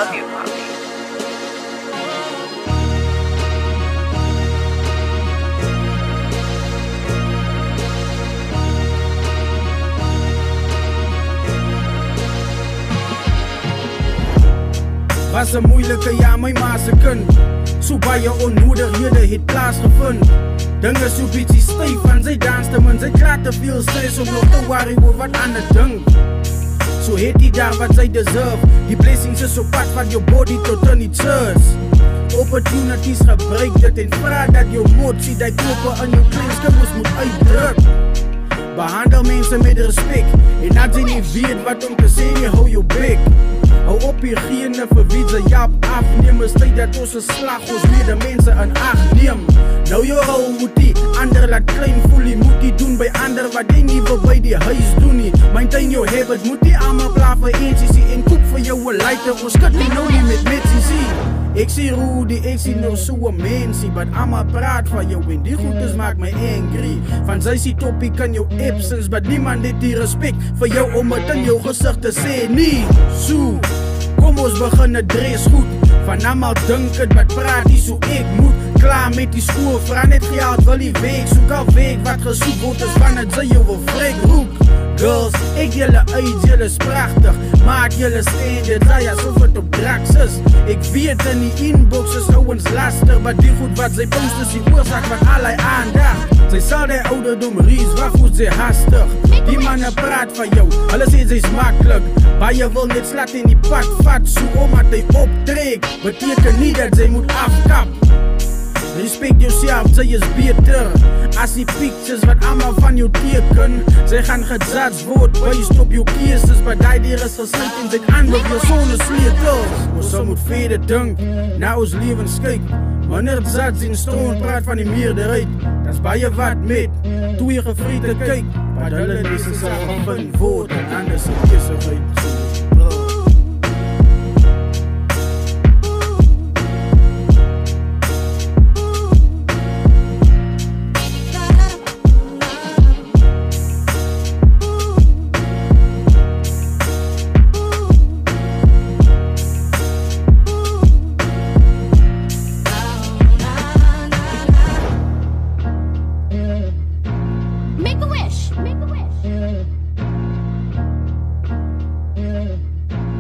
love you, Poppy. Was een moeilijke jaar, my ma se kind. So baie onnoodighede het plaasgevind. Dinge so bietjie styf en sy danste man, sy klaar te veel stress om nog te worry oor wat ander dink. So het die daar wat sy deserve. Die blessings is op pad van jou body tot in die church. Opportunities gebruik dit en vra dat jou motie die kope in jou kleinskimmes moet uitdruk. Behandel mense met respect en as jy nie weet wat om te sê, jy hou jou bek. Hou op hierdgene vir wie sy jap afneem. Is tyd dat ons 'n slag ons medemense in ag neem. Nou jou rol moet die ander laat klein voel. Jy moet die doen by ander wat jy nie wil by die huis doen nie. Maintain jou habit, moet die allemaal pla vir NCC en koop vir jou 'n lighter. Ons skit nie nou nie met MCC. Ek sê Rudy, ek sê nou so 'n mensie, but allemaal praat van jou en die goedes maak my angry. Van sy sê topic in jou absence, but niemand het die respect vir jou om het in jou gezicht te sê nie. So, kom ons begin het dress goed. Van allemaal dink het, wat praat die so ek moet. Klaar met die school, vra net geld, wil die week. Soek al week, wat gesoek word is van het sy jou wil vrek roek. Girls, ek julle uit, julle is prachtig. Maak julle standard, raai asof het op drugs is. Ek weet in die inbox is ouwens lastig, maar die goed wat sy post is die oorzaak van allerlei aandag. Sy sal die ouderdom rees, wat voelt sy hastig. Die manne praat van jou, hulle sê sy is makkelijk. Baie wil net slat in die pad vat, so omdat hy optrek, beteken nie dat sy moet afkap. Respect yourself, sy is beter. As die pictures wat allemaal van jou teken, sy gaan gejudged word, based op jou cases. Maar die deur is gesluit en sy ander jou sone sleutels. Ons sal moet verder dink, na ons levens kyk. Wanneer judge en stone praat van die meerderheid, dat is baie wat met twee gevriende kyk. Maar hulle nie sy sal gevind word en anders is besigheid.